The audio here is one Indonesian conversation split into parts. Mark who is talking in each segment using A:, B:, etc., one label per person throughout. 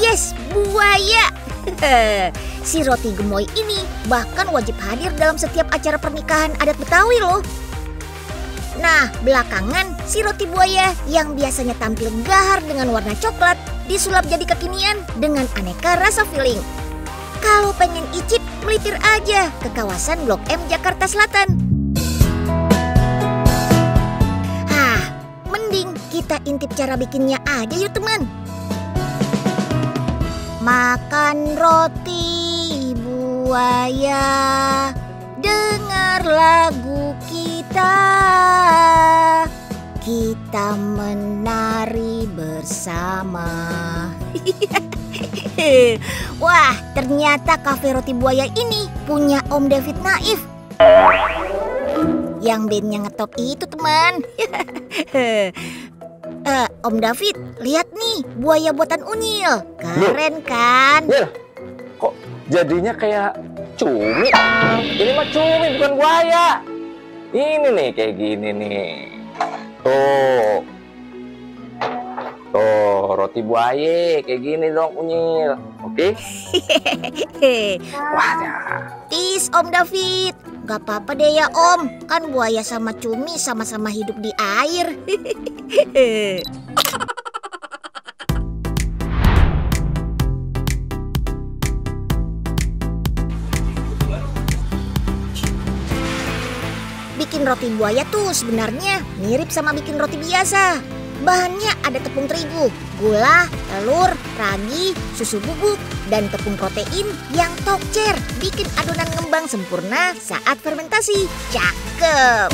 A: Yes, buaya. Si roti gemoy ini bahkan wajib hadir dalam setiap acara pernikahan adat Betawi loh. Nah, belakangan si roti buaya yang biasanya tampil gahar dengan warna coklat disulap jadi kekinian dengan aneka rasa filling. Kalau pengen icip, melipir aja ke kawasan Blok M Jakarta Selatan. Mending kita intip cara bikinnya aja yuk teman. Makan roti buaya, dengar lagu kita, kita menari bersama. Wah, ternyata kafe roti buaya ini punya Om David Naif. Yang bandnya ngetop itu teman. Om David, lihat nih buaya buatan Unyil. Keren kan?
B: Nyil, kok jadinya kayak cumi? Ini mah cumi bukan buaya. Ini nih kayak gini nih. Tuh. Tuh, roti buaya kayak gini dong Unyil. Oke? Wah, ya.
A: Tis Om David, gak apa-apa deh ya Om. Kan buaya sama cumi sama-sama hidup di air. Bikin roti buaya tuh sebenarnya mirip sama bikin roti biasa. Bahannya ada tepung terigu, gula, telur, ragi, susu bubuk, dan tepung protein yang tokcer bikin adonan ngembang sempurna saat fermentasi. Cakep!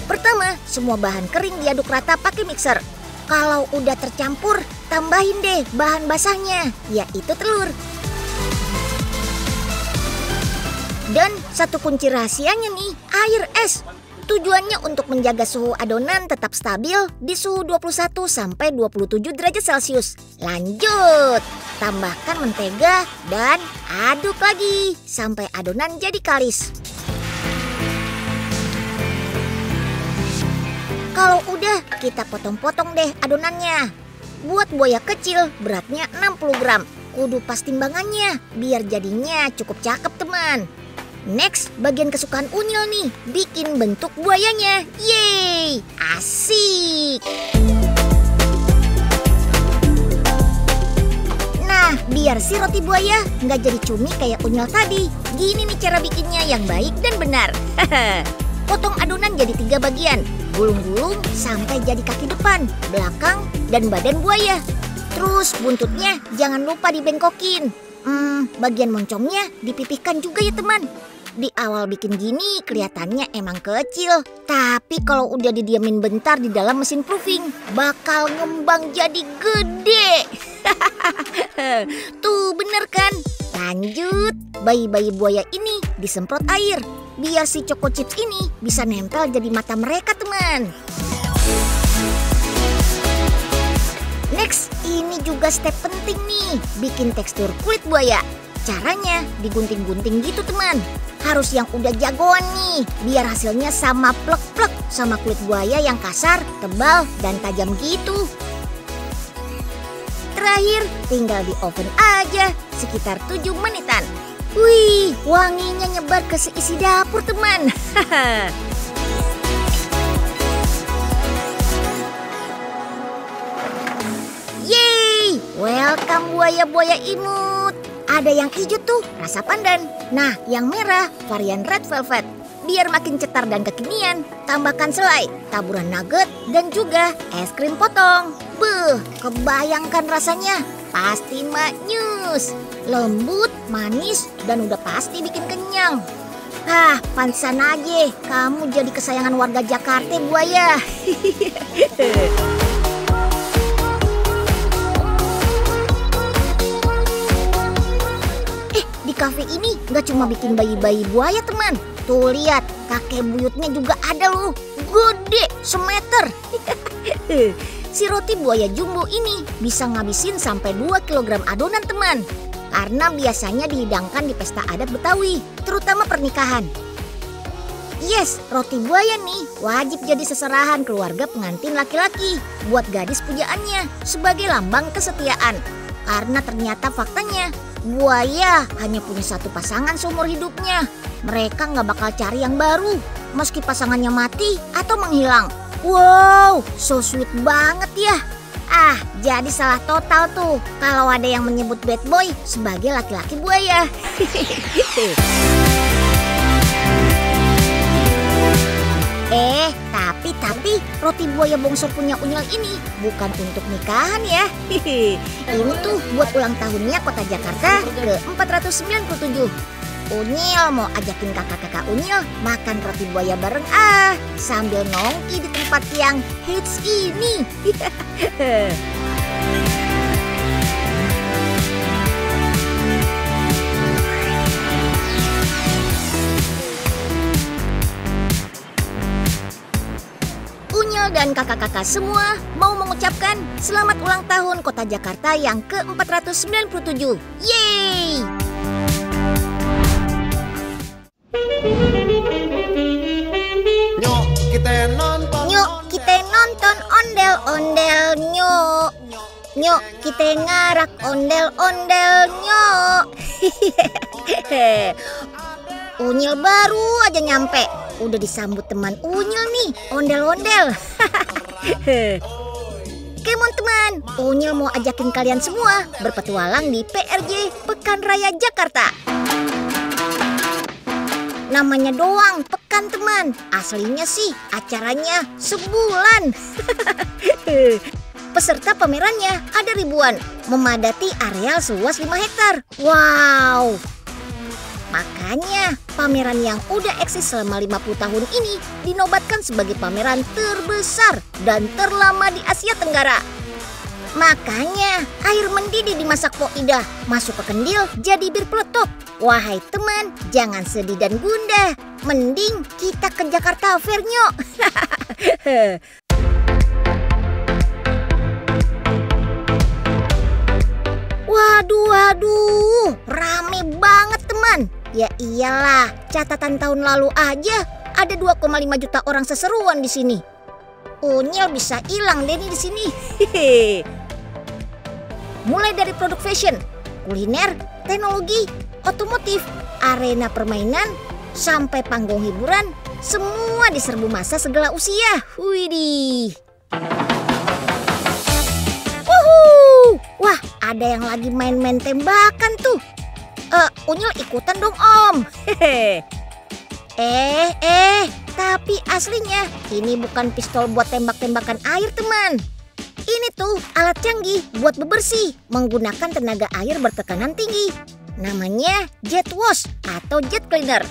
A: Pertama, semua bahan kering diaduk rata pakai mixer. Kalau udah tercampur, tambahin deh bahan basahnya, yaitu telur. Dan satu kunci rahasianya nih, air es. Tujuannya untuk menjaga suhu adonan tetap stabil di suhu 21 sampai 27 derajat Celcius. Lanjut, tambahkan mentega dan aduk lagi sampai adonan jadi kalis. Kalau udah, kita potong-potong deh adonannya. Buat buaya kecil beratnya 60 gram. Kudu pas timbangannya biar jadinya cukup cakep teman. Next, bagian kesukaan Unyil nih, bikin bentuk buayanya. Yeay, asik. Nah, biar si roti buaya nggak jadi cumi kayak Unyil tadi, gini nih cara bikinnya yang baik dan benar. Potong adonan jadi 3 bagian, gulung-gulung sampai jadi kaki depan, belakang, dan badan buaya. Terus buntutnya jangan lupa dibengkokin. Bagian moncongnya dipipihkan juga ya teman. Di awal bikin gini kelihatannya emang kecil, tapi kalau udah didiamin bentar di dalam mesin proofing, bakal ngembang jadi gede. Tuh bener kan? Lanjut, bayi-bayi buaya ini disemprot air, biar si Choco Chips ini bisa nempel jadi mata mereka teman. Next, ini juga step penting nih, bikin tekstur kulit buaya. Caranya digunting-gunting gitu teman. Harus yang udah jagoan nih, biar hasilnya sama plek-plek sama kulit buaya yang kasar, tebal, dan tajam gitu. Terakhir, tinggal di oven aja sekitar 7 menitan. Wih, wanginya nyebar ke seisi dapur teman. Yeay, welcome buaya-buaya imut. Ada yang hijau tuh, rasa pandan. Nah, yang merah, varian red velvet. Biar makin cetar dan kekinian, tambahkan selai, taburan nugget, dan juga es krim potong. Beuh, kebayangkan rasanya. Pasti maknyus. Lembut, manis, dan udah pasti bikin kenyang. Pantesan aja kamu jadi kesayangan warga Jakarta, buaya. Di kafe ini gak cuma bikin bayi-bayi buaya teman. Tuh lihat, kakek buyutnya juga ada loh. Gede, semeter. Si roti buaya jumbo ini bisa ngabisin sampai 2 kg adonan teman. Karena biasanya dihidangkan di pesta adat Betawi, terutama pernikahan. Yes, roti buaya nih wajib jadi seserahan keluarga pengantin laki-laki buat gadis pujaannya sebagai lambang kesetiaan. Karena ternyata faktanya buaya hanya punya satu pasangan seumur hidupnya. Mereka nggak bakal cari yang baru meski pasangannya mati atau menghilang. Wow, so sweet banget ya. Jadi salah total tuh kalau ada yang menyebut bad boy sebagai laki-laki buaya. Tapi roti buaya bongsor punya Unyil ini bukan untuk nikahan ya. Ini tuh buat ulang tahunnya Kota Jakarta ke-497. Unyil mau ajakin kakak-kakak Unyil makan roti buaya bareng sambil nongki di tempat yang hits ini. Unyil dan kakak-kakak semua mau mengucapkan selamat ulang tahun Kota Jakarta yang ke-497. Yeay! Nyok kita nonton ondel-ondel nyok. Nyok kita ngarak ondel-ondel nyok. Unyil baru aja nyampe, udah disambut teman Unyil nih, ondel-ondel. Kemon teman, Unyil mau ajakin kalian semua berpetualang di PRJ Pekan Raya Jakarta. Namanya doang pekan teman, aslinya sih acaranya sebulan. Peserta pamerannya ada ribuan, memadati areal seluas 5 hektar. Wow! Makanya pameran yang udah eksis selama 50 tahun ini dinobatkan sebagai pameran terbesar dan terlama di Asia Tenggara. Makanya air mendidih dimasak Pok Ida, masuk ke kendil jadi bir peletok. Wahai teman, jangan sedih dan gundah. Mending kita ke Jakarta Fair nyok. Waduh, rame banget teman. Ya iyalah, catatan tahun lalu aja ada 2,5 juta orang seseruan di sini. Unyil bisa hilang deh nih di sini. Mulai dari produk fashion, kuliner, teknologi, otomotif, arena permainan, sampai panggung hiburan, semua diserbu massa segala usia. Widih. Wah, ada yang lagi main-main tembakan tuh. Unyil ikutan dong om. Tapi aslinya ini bukan pistol buat tembak-tembakan air teman. Ini tuh alat canggih buat bebersih menggunakan tenaga air bertekanan tinggi. Namanya jet wash atau jet cleaner.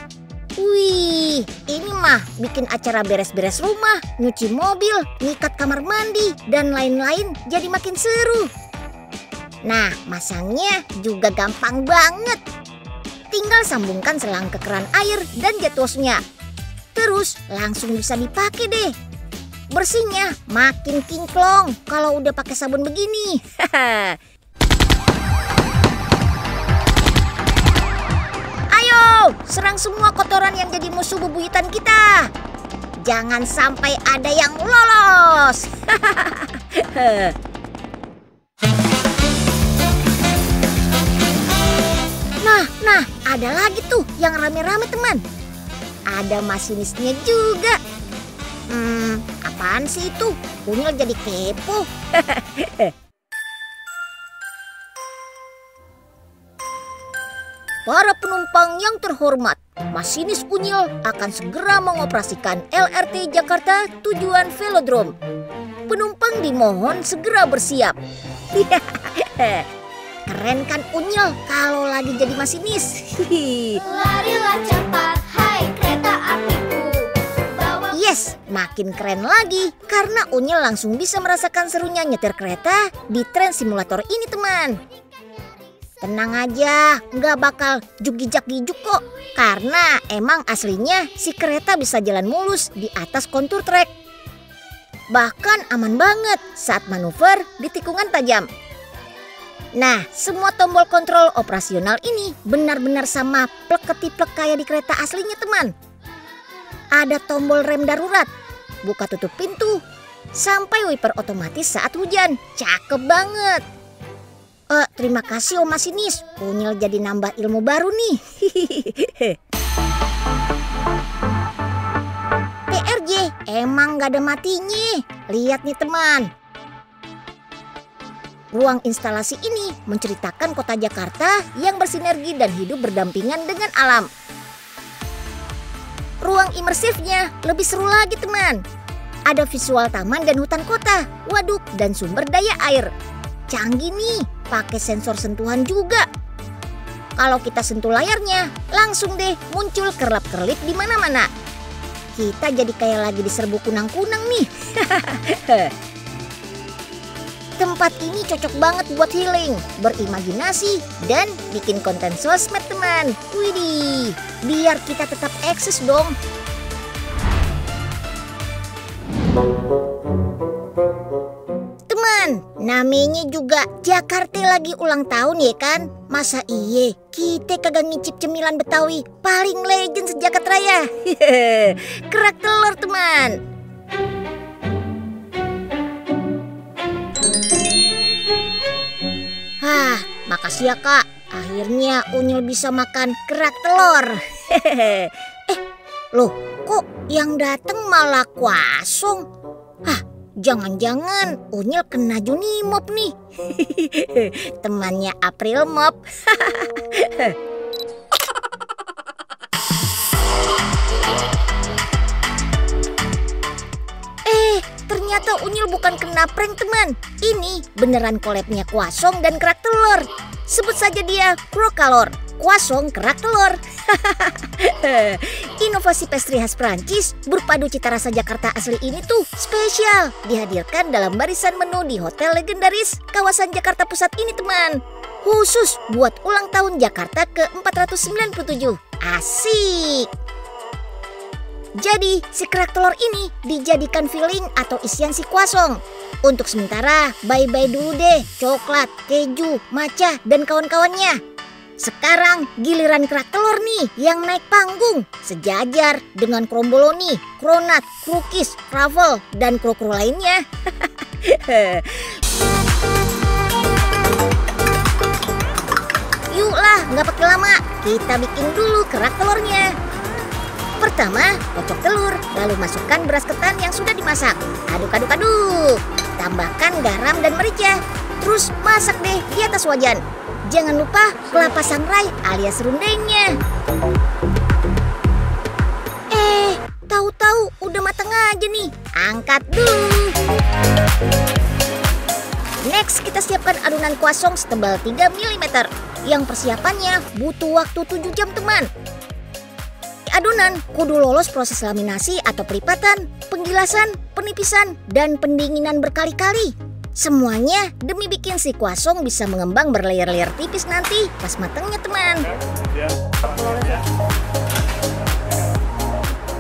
A: Wih, ini mah bikin acara beres-beres rumah, nyuci mobil, nyikat kamar mandi, dan lain-lain jadi makin seru. Nah, masangnya juga gampang banget. Tinggal sambungkan selang ke keran air dan jet washnya. Terus langsung bisa dipakai deh. Bersihnya makin kinclong kalau udah pakai sabun begini. Ayo, serang semua kotoran yang jadi musuh bebuyutan kita. Jangan sampai ada yang lolos. Nah, ada lagi tuh yang rame-rame teman. Ada masinisnya juga. Apaan sih itu? Unyil jadi kepo. Para penumpang yang terhormat, masinis Unyil akan segera mengoperasikan LRT Jakarta tujuan Velodrome. Penumpang dimohon segera bersiap. Keren kan Unyil kalau lagi jadi masinis.
C: Larilah cepat, hai kereta apiku.
A: Yes, makin keren lagi karena Unyil langsung bisa merasakan serunya nyetir kereta di tren simulator ini teman. Tenang aja, nggak bakal jugijak-gijuk kok. Karena emang aslinya si kereta bisa jalan mulus di atas kontur trek. Bahkan aman banget saat manuver di tikungan tajam. Nah, semua tombol kontrol operasional ini benar-benar sama plek-ketiplek kayak di kereta aslinya teman. Ada tombol rem darurat, buka tutup pintu, sampai wiper otomatis saat hujan. Cakep banget. Terima kasih Om Masinis, Unyil jadi nambah ilmu baru nih. TRJ emang gak ada matinya. Lihat nih teman. Ruang instalasi ini menceritakan kota Jakarta yang bersinergi dan hidup berdampingan dengan alam. Ruang imersifnya lebih seru lagi teman. Ada visual taman dan hutan kota, waduk dan sumber daya air. Canggih nih, pakai sensor sentuhan juga. Kalau kita sentuh layarnya, langsung deh muncul kerlap-kerlip di mana-mana. Kita jadi kayak lagi di serbu kunang-kunang nih. Tempat ini cocok banget buat healing, berimajinasi, dan bikin konten sosmed teman. Widih, biar kita tetap eksis dong. Teman, namanya juga Jakarta lagi ulang tahun ya kan? Masa iye kita kagak ngicip cemilan Betawi paling legend sejagat raya? Kerak telur teman. Makasih ya kak, akhirnya Unyil bisa makan kerak telur. Loh kok yang datang malah Kwasong? Jangan-jangan Unyil kena Junimop nih. Temannya April Mop. Ternyata Unyil bukan kena prank teman. Ini beneran collabnya Kwasong dan kerak telur. Sebut saja dia Krokalor, Kwasong kerak telur. Inovasi pastry khas Prancis berpadu cita rasa Jakarta asli ini tuh spesial. Dihadirkan dalam barisan menu di hotel legendaris kawasan Jakarta Pusat ini teman. Khusus buat ulang tahun Jakarta ke-497. Asik. Jadi si kerak telur ini dijadikan filling atau isian si Kwasong. Untuk sementara bye-bye dulu deh coklat, keju, matcha, dan kawan-kawannya. Sekarang giliran kerak telur nih yang naik panggung sejajar dengan kromboloni, kronat, krukis, truffle, dan kru-kru lainnya. Yuklah nggak pakai lama, kita bikin dulu kerak telurnya. Pertama, kocok telur, lalu masukkan beras ketan yang sudah dimasak. Aduk-aduk-aduk. Tambahkan garam dan merica. Terus masak deh di atas wajan. Jangan lupa kelapa sangrai alias rundengnya. Tahu-tahu udah matang aja nih. Angkat dulu. Next, kita siapkan adonan Kwasong setebal 3 mm. Yang persiapannya butuh waktu 7 jam teman. Adonan kudu lolos proses laminasi atau pelipatan, penggilasan, penipisan, dan pendinginan berkali-kali. Semuanya demi bikin si Kwasong bisa mengembang berlayer-layer tipis nanti pas matangnya teman.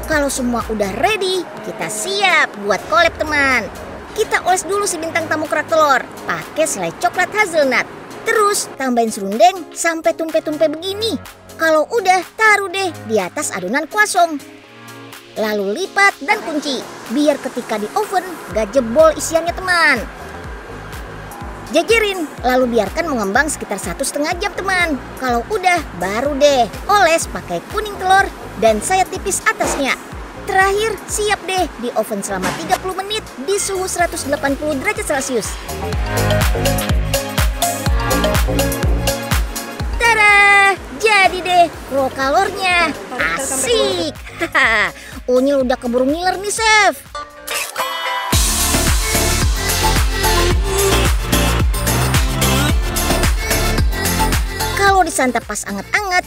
A: Kalau semua udah ready, kita siap buat collab teman. Kita oles dulu si bintang tamu kerak telur pakai selai coklat hazelnut. Terus tambahin serundeng sampai tumpe-tumpe begini. Kalau udah, taruh deh di atas adonan Kwasong. Lalu lipat dan kunci, biar ketika di oven gak jebol isiannya teman. Jajarin, lalu biarkan mengembang sekitar 1,5 jam teman. Kalau udah, baru deh oles pakai kuning telur dan sayat tipis atasnya. Terakhir, siap deh di oven selama 30 menit di suhu 180 derajat Celcius. Jadi deh krokalornya. Asik. Unyil udah keburu ngiler nih chef. Kalau disantap pas anget-anget,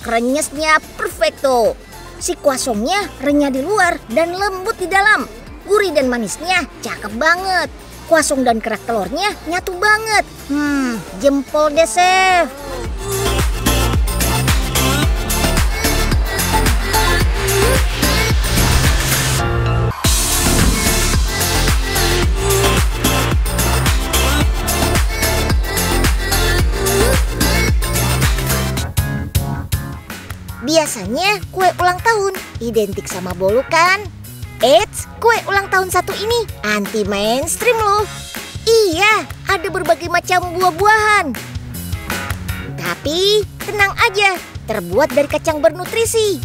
A: krenyesnya perfecto. Si Kwasongnya renyah di luar dan lembut di dalam. Gurih dan manisnya cakep banget. Kwasong dan kerak telurnya nyatu banget. Jempol deh chef. Biasanya kue ulang tahun Identik sama bolu kan? Eits, kue ulang tahun satu ini anti mainstream loh. Iya, ada berbagai macam buah-buahan. Tapi tenang aja, terbuat dari kacang bernutrisi.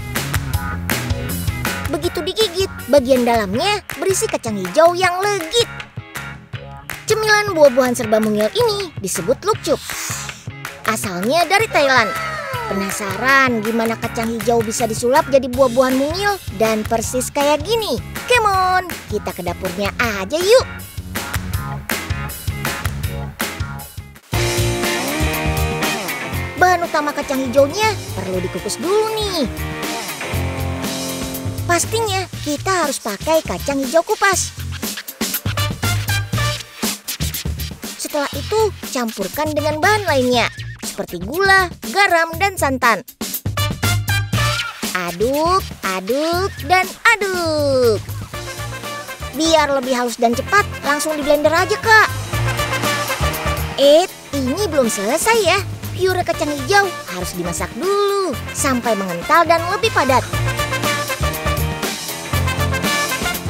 A: Begitu digigit, bagian dalamnya berisi kacang hijau yang legit. Cemilan buah-buahan serba mungil ini disebut lukcup. Asalnya dari Thailand. Penasaran gimana kacang hijau bisa disulap jadi buah-buahan mungil dan persis kayak gini? Come on, kita ke dapurnya aja yuk. Bahan utama kacang hijaunya perlu dikukus dulu nih. Pastinya kita harus pakai kacang hijau kupas. Setelah itu campurkan dengan bahan lainnya seperti gula, garam, dan santan. Aduk, aduk, dan aduk. Biar lebih halus dan cepat, langsung di blender aja, Kak. Ini belum selesai ya. Pure kacang hijau harus dimasak dulu sampai mengental dan lebih padat.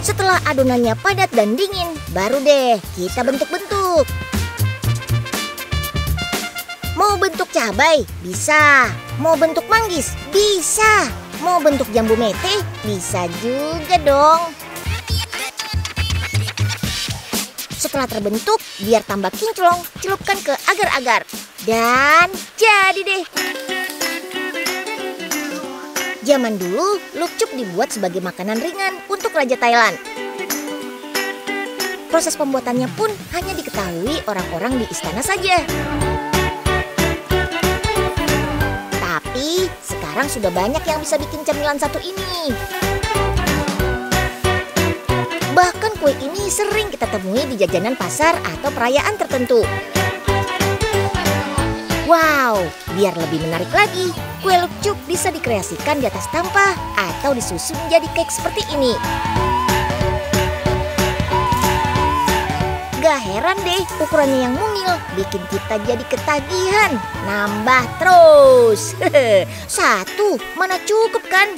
A: Setelah adonannya padat dan dingin, baru deh kita bentuk-bentuk. Mau bentuk cabai? Bisa. Mau bentuk manggis? Bisa. Mau bentuk jambu mete? Bisa juga dong. Setelah terbentuk, biar tambah kinclong, celupkan ke agar-agar. Dan jadi deh. Zaman dulu, lukcup dibuat sebagai makanan ringan untuk Raja Thailand. Proses pembuatannya pun hanya diketahui orang-orang di istana saja. Tapi sekarang sudah banyak yang bisa bikin cemilan satu ini. Bahkan kue ini sering kita temui di jajanan pasar atau perayaan tertentu. Wow, biar lebih menarik lagi, kue lukcup bisa dikreasikan di atas tampah atau disusun jadi cake seperti ini. Gak heran deh ukurannya yang mungil bikin kita jadi ketagihan. Nambah terus. Satu, mana cukup kan?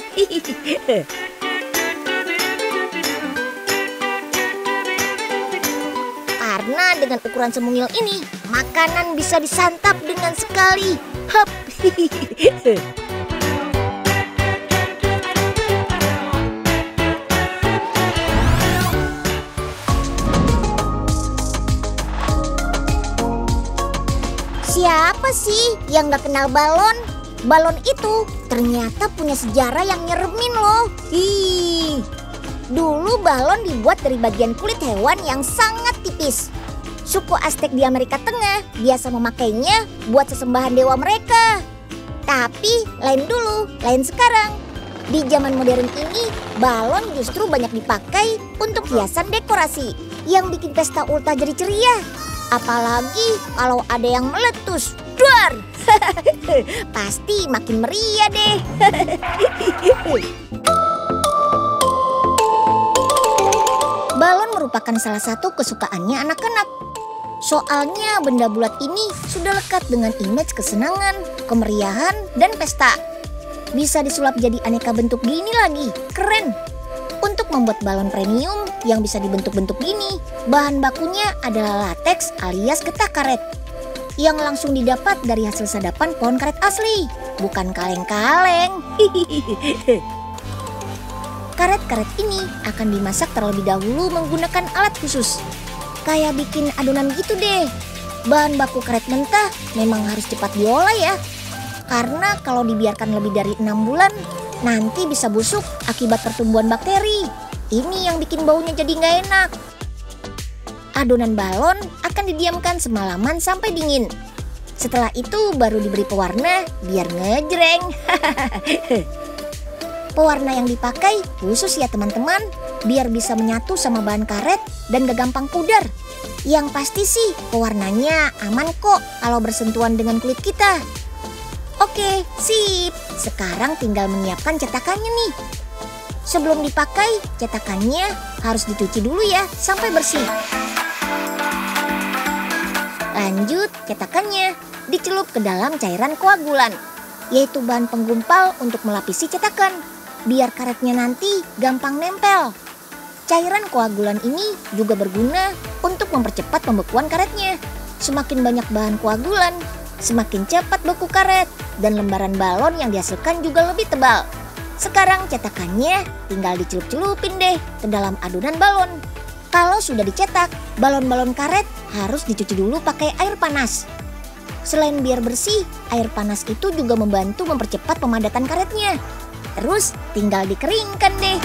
A: Karena dengan ukuran semungil ini, makanan bisa disantap dengan sekali. Hop. Siapa sih yang gak kenal balon? Balon itu ternyata punya sejarah yang nyeremin loh. Dulu balon dibuat dari bagian kulit hewan yang sangat tipis. Suku Aztec di Amerika Tengah biasa memakainya buat sesembahan dewa mereka. Tapi lain dulu, lain sekarang. Di zaman modern ini, balon justru banyak dipakai untuk hiasan dekorasi yang bikin pesta ultah jadi ceria. Apalagi kalau ada yang meletus, duar, pasti makin meriah deh. Balon merupakan salah satu kesukaannya anak-anak. Soalnya benda bulat ini sudah lekat dengan image kesenangan, kemeriahan, dan pesta. Bisa disulap jadi aneka bentuk gini lagi, keren. Untuk membuat balon premium yang bisa dibentuk-bentuk gini, bahan bakunya adalah lateks alias getah karet yang langsung didapat dari hasil sadapan pohon karet asli, bukan kaleng-kaleng. Karet-karet ini akan dimasak terlebih dahulu menggunakan alat khusus, kayak bikin adonan gitu deh. Bahan baku karet mentah memang harus cepat diolah ya, karena kalau dibiarkan lebih dari 6 bulan, nanti bisa busuk akibat pertumbuhan bakteri. Ini yang bikin baunya jadi nggak enak. Adonan balon akan didiamkan semalaman sampai dingin. Setelah itu baru diberi pewarna biar ngejreng. Pewarna yang dipakai khusus ya teman-teman, biar bisa menyatu sama bahan karet dan gak gampang pudar. Yang pasti sih pewarnanya aman kok kalau bersentuhan dengan kulit kita. Oke, sip. Sekarang tinggal menyiapkan cetakannya nih. Sebelum dipakai, cetakannya harus dicuci dulu ya sampai bersih. Lanjut, cetakannya dicelup ke dalam cairan koagulan, yaitu bahan penggumpal untuk melapisi cetakan. biar karetnya nanti gampang nempel. Cairan koagulan ini juga berguna untuk mempercepat pembekuan karetnya. Semakin banyak bahan koagulan, semakin cepat beku karet dan lembaran balon yang dihasilkan juga lebih tebal. Sekarang cetakannya tinggal dicelup-celupin deh ke dalam adonan balon. Kalau sudah dicetak, balon-balon karet harus dicuci dulu pakai air panas. Selain biar bersih, air panas itu juga membantu mempercepat pemadatan karetnya. Terus tinggal dikeringkan deh.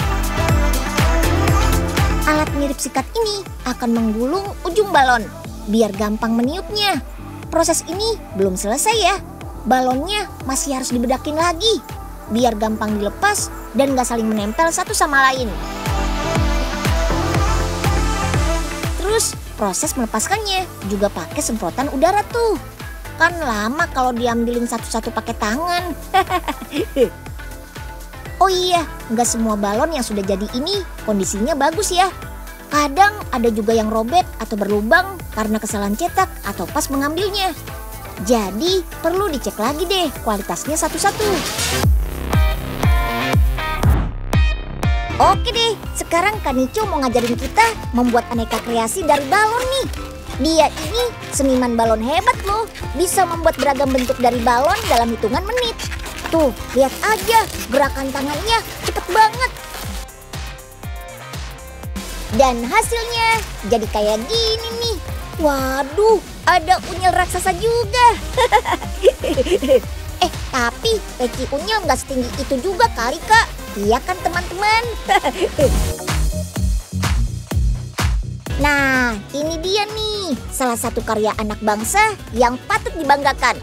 A: Alat mirip sikat ini akan menggulung ujung balon biar gampang meniupnya. Proses ini belum selesai ya. Balonnya masih harus dibedakin lagi biar gampang dilepas dan gak saling menempel satu sama lain. Terus proses melepaskannya juga pakai semprotan udara tuh. Kan lama kalau diambilin satu-satu pakai tangan. Oh iya, gak semua balon yang sudah jadi ini kondisinya bagus ya. Kadang ada juga yang robek atau berlubang karena kesalahan cetak atau pas mengambilnya. Jadi perlu dicek lagi deh kualitasnya satu-satu. Oke deh, sekarang Kak Nico mau ngajarin kita membuat aneka kreasi dari balon nih. Dia ini seniman balon hebat loh, bisa membuat beragam bentuk dari balon dalam hitungan menit. Tuh, lihat aja gerakan tangannya cepet banget. Dan hasilnya jadi kayak gini nih. Waduh, ada unyil raksasa juga. Tapi peci unyil nggak setinggi itu juga kali Kak. Iya kan teman-teman? Nah, ini dia nih, salah satu karya anak bangsa yang patut dibanggakan.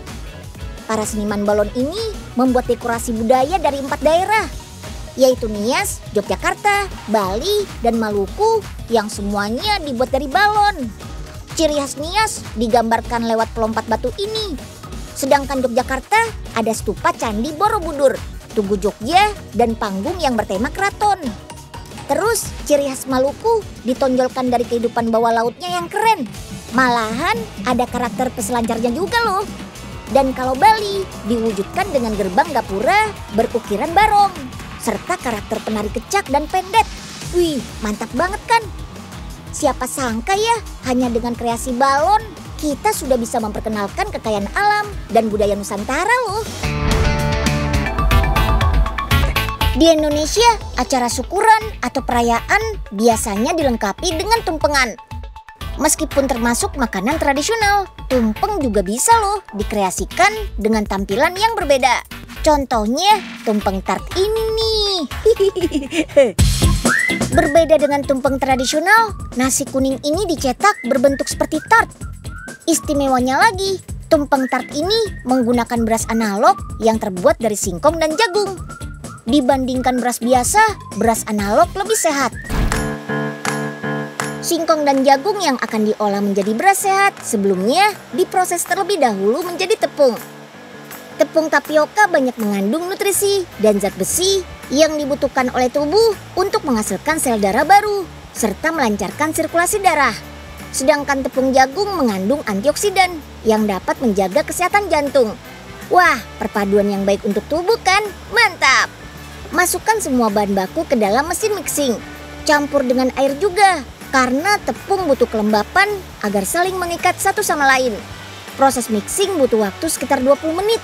A: Para seniman balon ini membuat dekorasi budaya dari 4 daerah, yaitu Nias, Yogyakarta, Bali, dan Maluku yang semuanya dibuat dari balon. Ciri khas Nias digambarkan lewat pelompat batu ini. Sedangkan Yogyakarta ada stupa Candi Borobudur, Tugu Jogja, dan panggung yang bertema keraton. Terus ciri khas Maluku ditonjolkan dari kehidupan bawah lautnya yang keren. Malahan ada karakter peselancarnya juga loh. Dan kalau Bali diwujudkan dengan gerbang gapura berukiran barong, serta karakter penari kecak dan pendet. Wih, mantap banget kan? Siapa sangka ya, hanya dengan kreasi balon, kita sudah bisa memperkenalkan kekayaan alam dan budaya Nusantara loh. Di Indonesia, acara syukuran atau perayaan biasanya dilengkapi dengan tumpengan. Meskipun termasuk makanan tradisional, tumpeng juga bisa loh dikreasikan dengan tampilan yang berbeda. Contohnya tumpeng tart ini nih. Berbeda dengan tumpeng tradisional, nasi kuning ini dicetak berbentuk seperti tart. Istimewanya lagi, tumpeng tart ini menggunakan beras analog yang terbuat dari singkong dan jagung. Dibandingkan beras biasa, beras analog lebih sehat. Singkong dan jagung yang akan diolah menjadi beras sehat sebelumnya diproses terlebih dahulu menjadi tepung. Tepung tapioka banyak mengandung nutrisi dan zat besi yang dibutuhkan oleh tubuh untuk menghasilkan sel darah baru serta melancarkan sirkulasi darah. Sedangkan tepung jagung mengandung antioksidan yang dapat menjaga kesehatan jantung. Wah, perpaduan yang baik untuk tubuh kan? Mantap! Masukkan semua bahan baku ke dalam mesin mixing. Campur dengan air juga, karena tepung butuh kelembapan agar saling mengikat satu sama lain. Proses mixing butuh waktu sekitar 20 menit.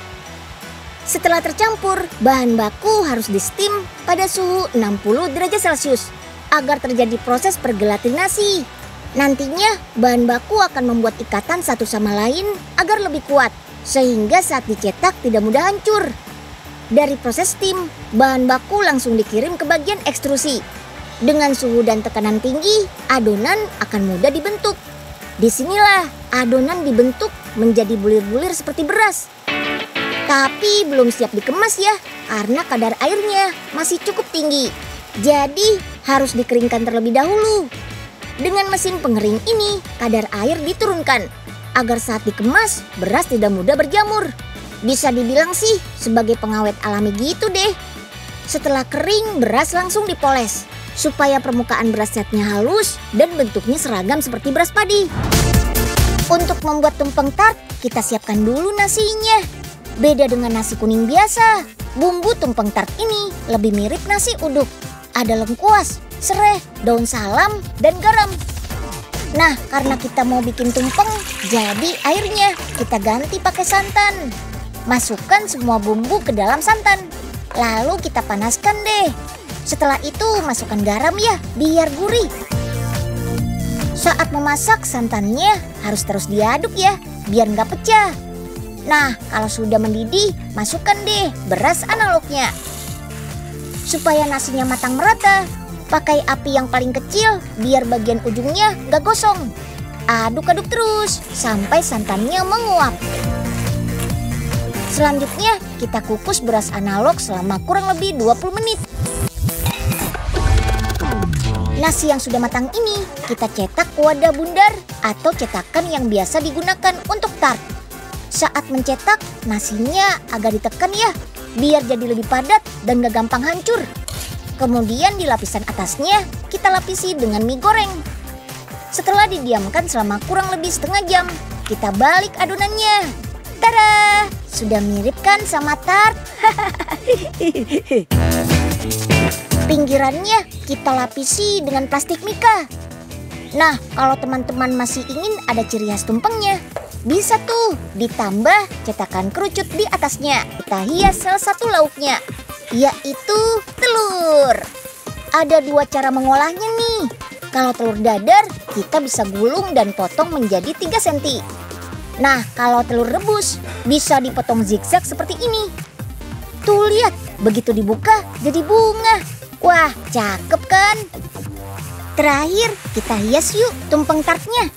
A: Setelah tercampur, bahan baku harus di-steam pada suhu 60 derajat Celcius agar terjadi proses pergelatinasi. Nantinya, bahan baku akan membuat ikatan satu sama lain agar lebih kuat, sehingga saat dicetak tidak mudah hancur. Dari proses steam, bahan baku langsung dikirim ke bagian ekstrusi. Dengan suhu dan tekanan tinggi, adonan akan mudah dibentuk. Disinilah adonan dibentuk menjadi bulir-bulir seperti beras. Tapi belum siap dikemas ya, karena kadar airnya masih cukup tinggi. Jadi harus dikeringkan terlebih dahulu. Dengan mesin pengering ini, kadar air diturunkan agar saat dikemas, beras tidak mudah berjamur. Bisa dibilang sih sebagai pengawet alami gitu deh. Setelah kering, beras langsung dipoles supaya permukaan beras setnya halus dan bentuknya seragam seperti beras padi. Untuk membuat tumpeng tart, kita siapkan dulu nasinya. Beda dengan nasi kuning biasa, Bumbu tumpeng tart ini lebih mirip nasi uduk. Ada lengkuas, serai, daun salam, dan garam. Nah, karena kita mau bikin tumpeng, jadi airnya kita ganti pakai santan. Masukkan semua bumbu ke dalam santan. Lalu kita panaskan deh. Setelah itu masukkan garam ya, biar gurih. Saat memasak santannya harus terus diaduk ya, biar nggak pecah. Nah, kalau sudah mendidih, masukkan deh beras analognya. Supaya nasinya matang merata, pakai api yang paling kecil biar bagian ujungnya nggak gosong. Aduk-aduk terus sampai santannya menguap. Selanjutnya, kita kukus beras analog selama kurang lebih 20 menit. Nasi yang sudah matang ini kita cetak ke wadah bundar atau cetakan yang biasa digunakan untuk tart. Saat mencetak, nasinya agak ditekan ya, biar jadi lebih padat dan gak gampang hancur. Kemudian di lapisan atasnya kita lapisi dengan mie goreng. Setelah didiamkan selama kurang lebih setengah jam, kita balik adonannya. Tada! Sudah mirip kan sama tart? Pinggirannya kita lapisi dengan plastik mika. Nah, kalau teman-teman masih ingin ada ciri khas tumpengnya, bisa tuh ditambah cetakan kerucut di atasnya. Kita hias salah satu lauknya, yaitu telur. Ada 2 cara mengolahnya nih. Kalau telur dadar, kita bisa gulung dan potong menjadi 3 cm. Nah, kalau telur rebus, bisa dipotong zigzag seperti ini. Tuh lihat, begitu dibuka jadi bunga. Wah, cakep kan? Terakhir, kita hias yuk tumpeng tartnya.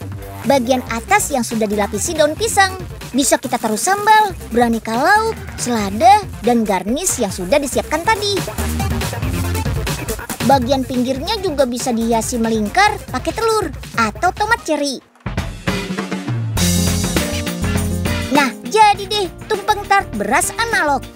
A: Bagian atas yang sudah dilapisi daun pisang. Bisa kita taruh sambal, beraneka lauk, selada, dan garnish yang sudah disiapkan tadi. Bagian pinggirnya juga bisa dihiasi melingkar pakai telur atau tomat cherry. Nah, jadi deh tumpeng tart beras analog.